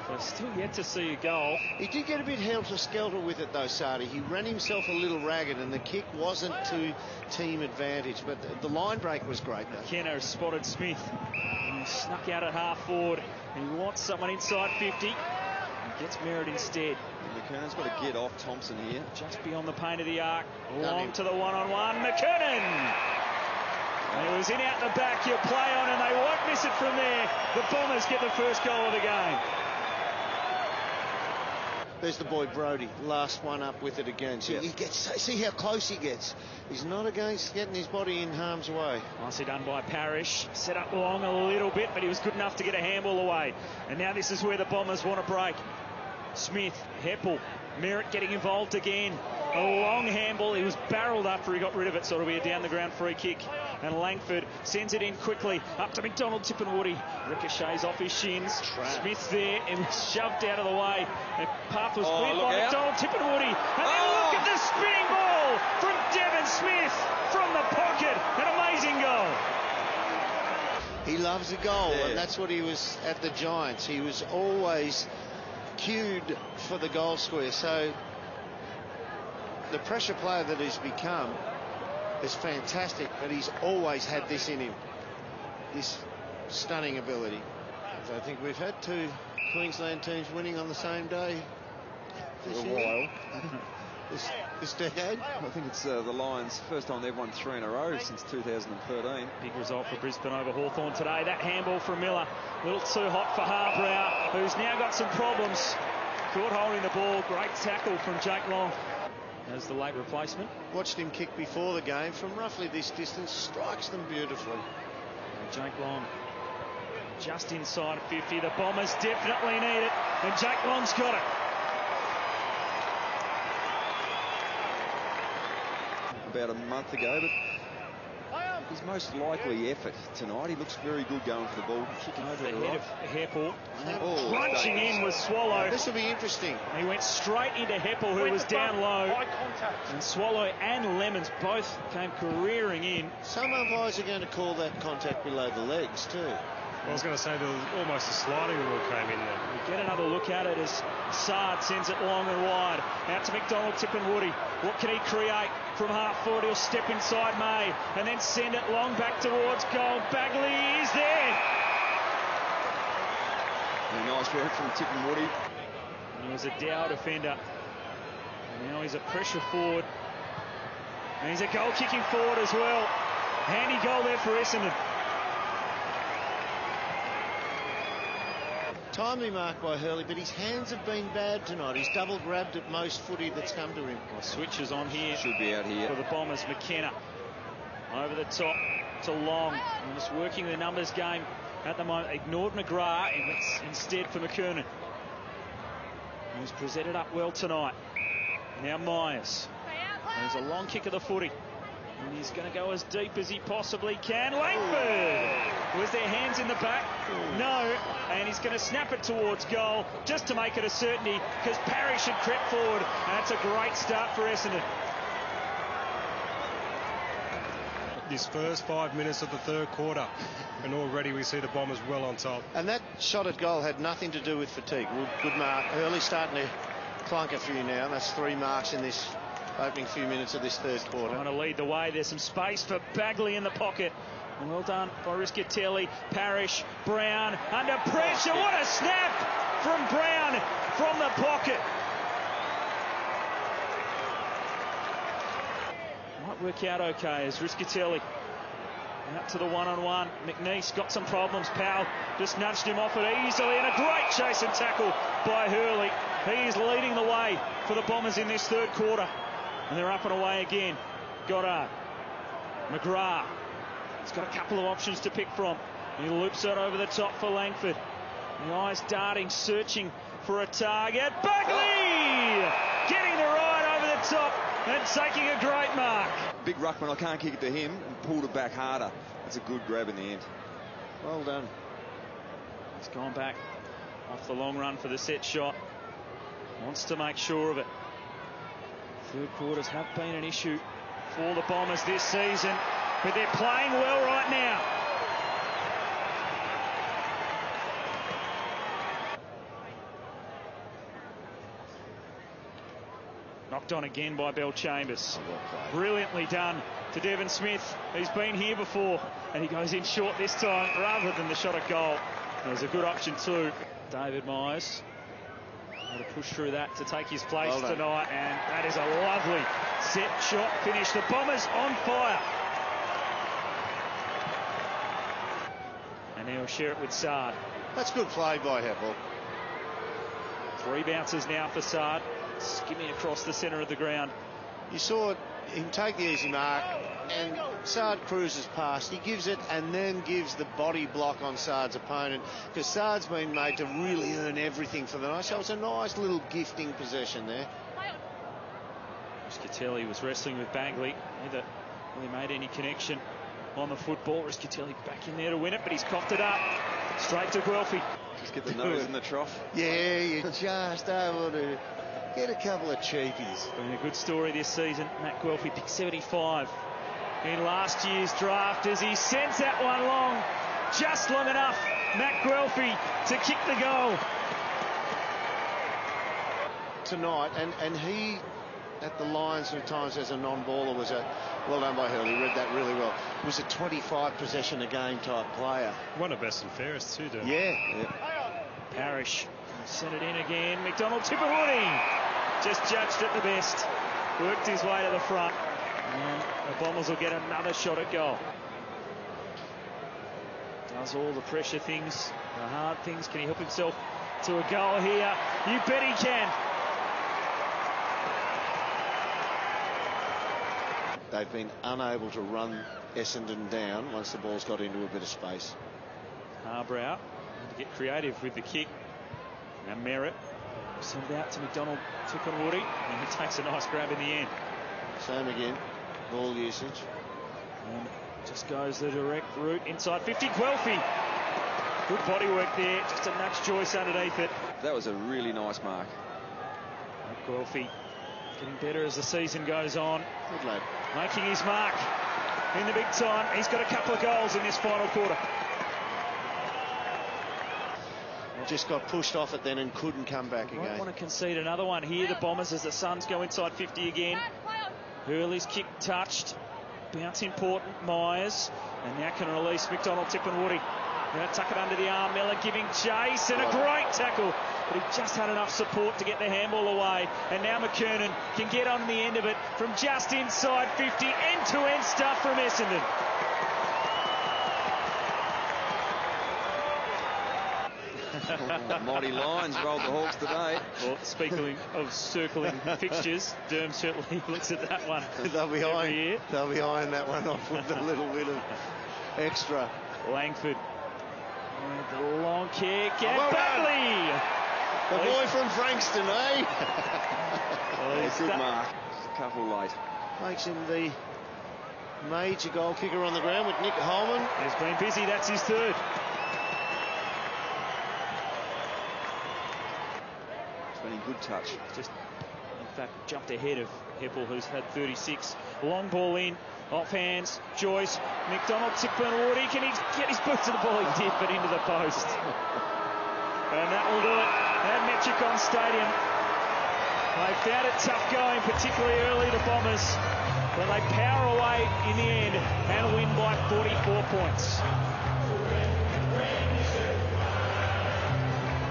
We're still yet to see a goal. He did get a bit helter-skelter with it though, Sardi. He ran himself a little ragged and the kick wasn't to team advantage, but the line break was great though. Kenner spotted Smith and he snuck out at half forward. He wants someone inside 50. He gets Merritt instead. McKernan's got to get off Thompson here. Just beyond the paint of the arc. Long to the one-on-one. McKernan! And it was in out the back. You play on and they won't miss it from there. The Bombers get the first goal of the game. There's the boy Brodie, last one up with it again. See, he gets, see how close he gets. He's not against getting his body in harm's way. Nicely done by Parrish. Set up long a little bit, but he was good enough to get a handball away. And now this is where the Bombers want to break. Smith, Heppel, Merritt getting involved again. A long handball. He was barreled after he got rid of it, so it'll be a down-the-ground free kick. And Langford sends it in quickly up to McDonald Tippenwoody. Ricochets off his shins. Smith there. It was shoved out of the way. The path was cleared by McDonald Tippenwoody. And then look at the spinning ball from Devon Smith from the pocket. An amazing goal. He loves a goal, and that's what he was at the Giants. He was always cued for the goal square. So the pressure player that he's become is fantastic, but he's always had this in him, this stunning ability. So I think we've had two Queensland teams winning on the same day this year. This decade. I think it's the Lions' first time they've won 3 in a row since 2013. Big result for Brisbane over Hawthorn today. That handball from Miller, a little too hot for Harbrow, who's now got some problems. Caught holding the ball. Great tackle from Jake Long as the late replacement. Watched him kick before the game from roughly this distance. Strikes them beautifully. And Jake Long just inside 50. The Bombers definitely need it, and Jake Long's got it. About a month ago, but his most likely effort tonight. He looks very good going for the ball, kicking over the the head right. of Heppel. Crunching in was Swallow. This will be interesting. He went straight into Heppel, who was down low. And Swallow and Lemons both came careering in. Some umpires are going to call that contact below the legs too. I was going to say there was almost a sliding rule came in there. We get another look at it as Sard sends it long and wide. Out to McDonald Tippenwoody. What can he create from half forward? He'll step inside May and then send it long back towards goal. Bagley is there. A nice work from Tippenwoody. He was a Dow defender. And now he's a pressure forward. And he's a goal kicking forward as well. Handy goal there for Essendon. Timely mark by Hurley, but his hands have been bad tonight. He's double grabbed at most footy that's come to him. Well, switches on here. Should be out here. For the Bombers. McKenna over the top to Long. And just working the numbers game at the moment. Ignored McGrath and it's instead for McKernan. He's presented up well tonight. Now Myers. There's a long kick of the footy. And he's going to go as deep as he possibly can. Langford! Was their hands in the back? No. And he's going to snap it towards goal just to make it a certainty because Parrish had crept forward. And that's a great start for Essendon. This first 5 minutes of the third quarter, and already we see the Bombers well on top. And that shot at goal had nothing to do with fatigue. Good mark. Hurley starting to clunk a few now. That's 3 marks in this opening few minutes of this third quarter. Trying to lead the way. There's some space for Bagley in the pocket. And well done by Riscatelli. Parrish, Brown under pressure. What a snap from Brown from the pocket. Might work out okay as Riscatelli out to the one-on-one. McNeese got some problems. Powell just nudged him off it easily, and a great chase and tackle by Hurley. He is leading the way for the Bombers in this third quarter. And they're up and away again. Goddard. McGrath. He's got a couple of options to pick from. He loops it over the top for Langford. The eyes darting, searching for a target. Bagley! Getting the ride over the top and taking a great mark. Big ruckman, I can't kick it to him, and pulled it back harder. It's a good grab in the end. Well done. He's gone back off the long run for the set shot. Wants to make sure of it. Third quarters have been an issue for the Bombers this season, but they're playing well right now. Knocked on again by Bell Chambers. Oh, well played. Brilliantly done to Devon Smith. He's been here before, and he goes in short this time rather than the shot at goal. There's a good option too. David Myers able to push through that to take his place tonight, and that is a lovely set shot finish. The Bombers on fire. And he'll share it with Sard. That's good play by Heppel. 3 bounces now for Sard, skimming across the centre of the ground. You saw him take the easy mark, and Sard cruises past. He gives it and then gives the body block on Sard's opponent, because Sard's been made to really earn everything for the night. So it's a nice little gifting possession there. Riscatelli was wrestling with Bagley. Neither really made any connection on the football. Riscatelli back in there to win it, but he's coughed it up. Straight to Guelphy. Just get the nose in the trough. Yeah, you're just able to get a couple of cheapies. Been a good story this season. Matt Guelphy picked 75 in last year's draft as he sends that one long, just long enough, Matt Guelphy, to kick the goal. Tonight, and he at the Lions at times as a non-baller was a, well done by Hurley, read that really well, was a 25 possession a game type player. One of best and fairest too, Dan. Yeah. Parrish sent it in again. McDonald Tipperwoody just judged it the best. Worked his way to the front. And the Bombers will get another shot at goal. Does all the pressure things, the hard things. Can he help himself to a goal here? You bet he can. They've been unable to run Essendon down once the ball's got into a bit of space. Harbrow to get creative with the kick. Now Merritt send it out to McDonald Tipperwoody, and he takes a nice grab in the end. Same again, ball usage. And just goes the direct route inside 50. Guelphy. Good body work there, just a nudge Joyce underneath it. That was a really nice mark. Guelphy getting better as the season goes on. Good lad. Making his mark in the big time. He's got a couple of goals in this final quarter. Just got pushed off it then and couldn't come back again. Might want to concede another one here, the Bombers, as the Suns go inside 50 again. Hurley's kick touched. Bounce important, Myers. And now can release McDonald Tipperwoody. Now tuck it under the arm. Miller giving chase, and a great tackle. But he just had enough support to get the handball away. And now McKernan can get on the end of it from just inside 50. End-to-end stuff from Essendon. Mighty Lions rolled the Hawks today. Well, speaking of circling fixtures, Derm certainly looks at that one. They'll be eyeing that one off with a little bit of extra. Langford. And the long kick. And well Batley! The boy from Frankston, eh? Well, good mark. Just a couple late. Makes him the major goal kicker on the ground with Nick Holman. He's been busy. That's his third. It's been in good touch. Just, in fact, jumped ahead of Heppel, who's had 36. Long ball in, off hands, Joyce, McDonald, Tipperwoody. Can he get his boot to the ball? He did, but into the post. And that will do it at Metricon Stadium. They found it tough going, particularly early, the Bombers, but they power away in the end and win by 44 points.